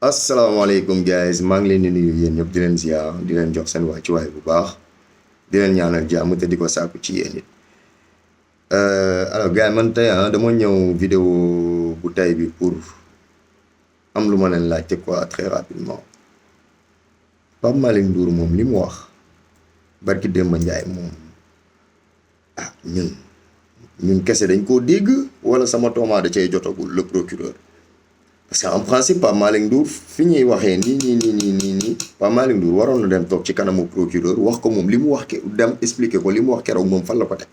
asalaamaaleykum guys maa ngi leen di nuyu yéen ñëpp di leen ziar di leen jox seen wàccuwaay bu baax di leen ñaanal jàmm te di ko sàkku ci yéen it alors gars yi man tey dama ñëw vidéo bu tey bi pour am lu ma leen laajte quoi très rapidement Pape Malick Ndour moom li mu wax barki Demba Ndiaye moom ñun kese dañ koo dégg wala sama tooma da cay jotagul le procureur. Parce qu'en principe Pape Malick Ndour fi ñuy waxee nii Pape Malick Ndour waroon na dem toog ci kanamu procureur wax ko moom li mu wax dem expliquer ko li mu wax keroog moom fan la ko teg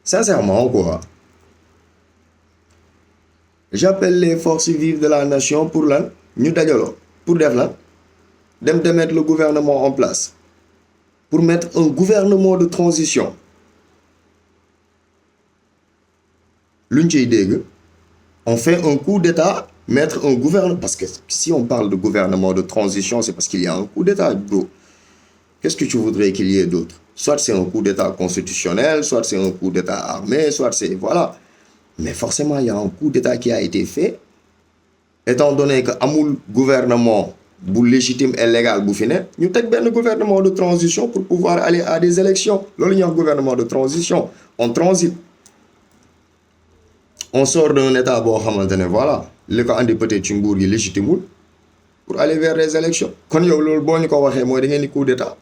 sincèrement quoi. J'appelle les forces vives de la nation pour lan ñu dajaloo pour def lan dem mettre le gouvernement en place pour mettre un gouvernement de transition luñ ciy dégg. On fait un coup d'État, mettre un gouvernement... Parce que si on parle de gouvernement de transition, c'est parce qu'il y a un coup d'État, bro. Qu'est-ce que tu voudrais qu'il y ait d'autre? Soit c'est un coup d'État constitutionnel, soit c'est un coup d'État armé, soit c'est... Voilà. Mais forcément, il y a un coup d'État qui a été fait. Étant donné que amul gouvernement bu légitime et légal bu fi ne, ñu teg benn gouvernement de transition pour pouvoir aller à des élections. Loolu ñuy wax gouvernement de transition. On transite. On sort d'un état boo xamante ne voilà li ko andi peut-être ci nguur gi légitimul pour aller vers les élections kon yow loolu boo ñu ko waxee mooy da ngeen di coup d'état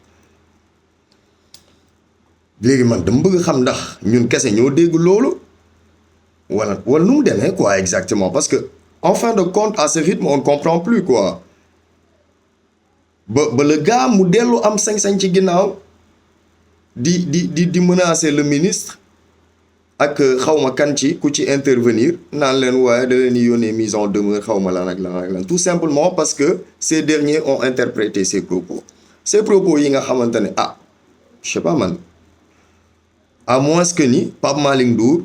léegi man dama bëgg xam ndax ñun kese ñoo dégg loolu wala nu mu demee quoi exactement parce que en fin de compte à ce rythme on ne comprend plus quoi ba le gars mu dellu am sañ-sañ ci ginnaaw di menacer le ministre. Ak xawma kan ci ku ci intervenir naan leen waaye da leen di yónnee mise en demeure xawma lan ak lan tout simplement parce que ces derniers ont interprété ces propos yi nga xamante ne je sais pas man à moins que ni Pape Malick Ndour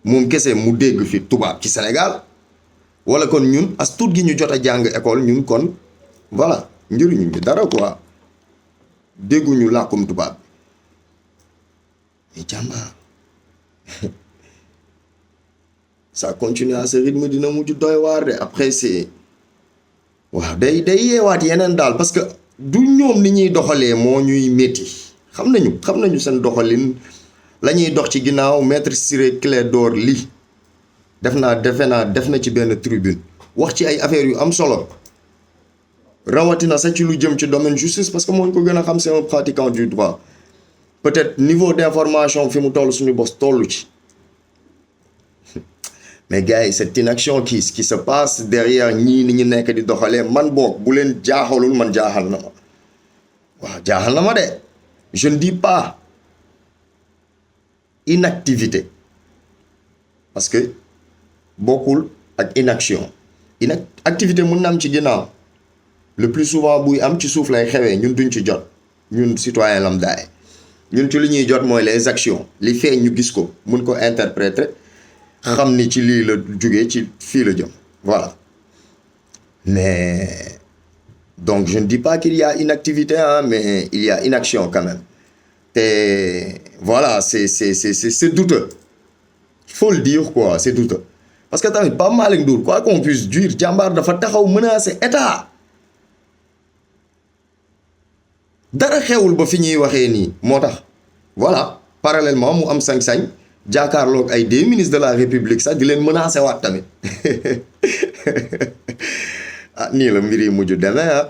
moom kese mu dégg fi tubaab ci Sénégal wala kon ñun as tuut gi ñu jot a jàng école ñun kon voilà njëriñu ñu dara quoi dégguñu làkkum tubaab mais jàmbaar ça continue à ce rythme dina mujj doy waar de après c'est waaw day yeewaat yeneen daal parce que du ñoom ni ñuy doxalee moo ñuy métti xam nañu seen doxalin la ñuy dox ci ginnaaw maître Ciré Clédor Ly def na ci benn tribune wax ci ay affaires yu am solo rawatina sax ci lu jëm ci domaine justice parce que moo ñu ko gën a xam c'est un pratiquant du droit. Peut-être niveau d'information fi mu toll suñu bos tollu ci mais gars yi cette inaction qui se passe derrière ñii ni ñu nekk di doxalee man boog bu leen jaaxalul man jaaxal na ma waaw jaaxal na ma de je ne dis pas inactivité parce que bokkul ak inaction activité mën na am ci ginnaaw le plus souvent buy am ci suuf lay xewee ñun duñ ci jot ñun citoyen lambda ñun ci li ñuy jot mooy les actions li feeñ ñu gis ko mun ko interpréter xam ni ci lii la jógee ci fii la jëm voilà mais donc je ne dis pas qu'il y a inactivité mais il y a inaction quand même te voilà c'est douteux il faut le dire quoi c'est douteux parce que tamit Pape Malick Ndour quoi qu'on puisse dire jàmbaar dafa taxaw menacer état dara xewul ba fi ñuy waxee nii moo tax voilà parallèlement mu am sañ-sañ jàkkaarloog ay des ministres de la république sax di leen menacer waat tamit nii la mbir yi mujj demee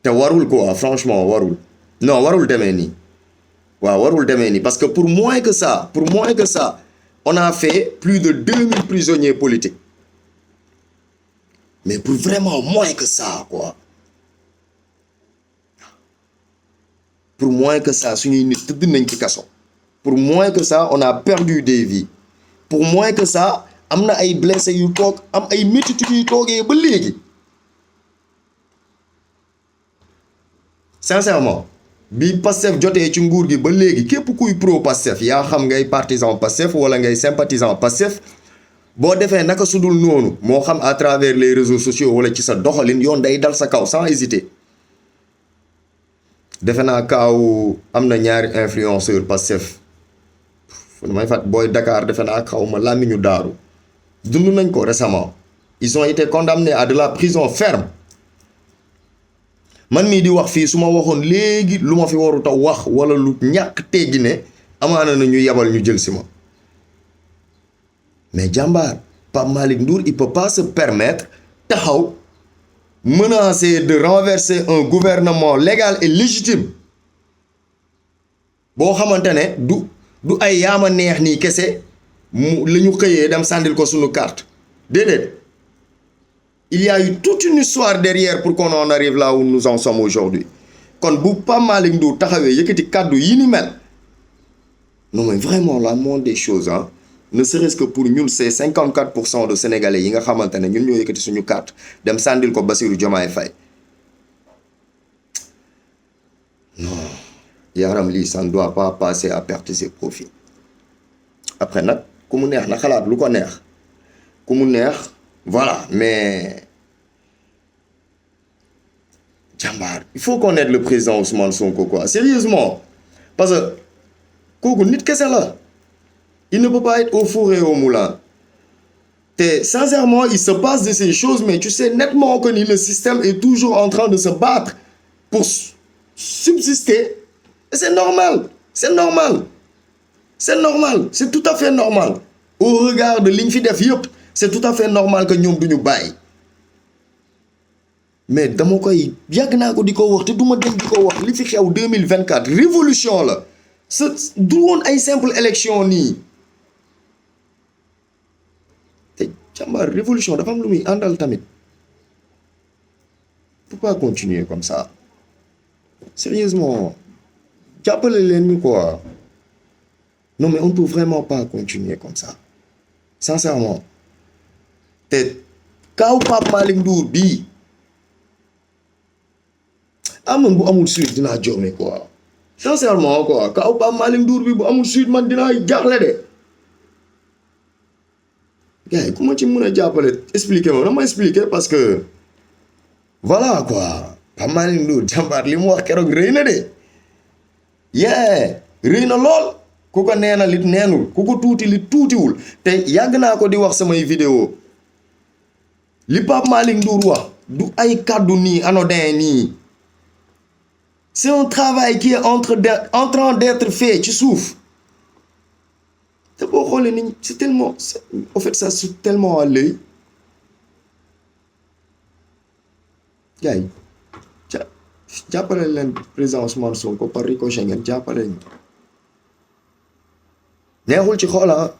te warul quoi franchement warul demee nii waaw warul demee nii parce que pour moins que ça on a fait plus de 2000 prisonniers politiques mais pour vraiment moins que ça quoi. Pour moins que ça suñuy nit tëdd nañ ci kaso pour moins que ça on a perdu des vies pour moins que ça am na ay blessés yu toog am ay métit yuy toogee ba léegi sincèrement bi Pastef jotee ci nguur gi ba léegi képp kuy pro Pastef yaa xam ngay partisan Pastef wala ngay sympathisant Pastef boo defee naka sudul noonu moo xam à travers les réseaux sociaux wala ci sa doxalin yoon day dal sa kaw sans hésiter. defe naa kaaw am na ñaari influenceur Pastef fu may fat booy Dakar defe naa xaw ma làmmiñu daaru dund nañ ko récemment ils ont été condamnés à de la prison ferme man mii di wax fii su ma waxoon léegi lu ma fi warut a wax wala lu ñàkk teggi ne amaana na ñu yebal ñu jël si ma mais jàmbaar Pape Malick Ndour il peut pas se permettre taxaw menacer de renverser un gouvernement légal et légitime boo xamante ne du ay yaama neex nii kese mu la ñu xëyee dem sàndil ko suñu carte déedéet il y a eu toute une histoire derrière pour qu'on en arrive là où nous en sommes aujourd'hui kon bu Pape Malick Ndour taxawee yëkkati kàddu yi ni mel non mais vraiment la moindre des choses ah ne serait-ce que pour ñun c'est 54% de sénégalais yi nga xamante ne ñun ñoo yëkkati suñu carte dem sàndil ko Bassirou Diomaye Faye non yaram lii ça ne doit pas passer à perte ses profits après nag ku mu neex na xalaat lu ko neex ku mu neex voilà mais jàmbaar il faut qu'on aide le président Ousmane Sonko quoi sérieusement parce que kooku nit kese la il ne peut pas être au four et au moulin te sincèrement il se passe de ces choses mais tu sais nettement que ni le système est toujours en train de se battre pour subsister et c'est normal c'est normal c'est tout à fait normal au regard de li ñu fi def yëpp c'est tout à fait normal que ñoom duñu bàyyi mais dama koy yàgg naa ko di ko wax te du ma dem di ko wax li fi xew 2024 révolution la du woon ay simple élection nii te jàmbaar révolution dafa am lu muy àndal tamit faut pas continuer comme ça sérieusement jàppale leen ñu quoi non mais on peut vraiment pas continuer comme ça sincèrement te kaaw Pape Malick Ndour bii man bu amul suite dinaa joome quoi sincèrement quoi kaaw Pape Malick Ndour bi bu amul suite man dinaa jaaxle de gars yi ku ma ci mën a jàppale expliquer ma dama expliquer parce que voilà quoi Pape Malick Ndour jàmbaar li mu wax keroog rëy na de rëy na lool ku ko neena lit neenul ku ko tuuti lit tuutiwul te yàgg naa ko di wax samay vidéo li Pape Malick Ndour wax du ay kàddu nii anodin nii c'est un travail qui est en train d'être fait ci suuf te boo xoolee ni c'est tellement en fait ça c'est tellement à l'œil gars yi jàppale leen président Ousmane Sonko par ricochet ngeen jàppale ñu neexul ci xoola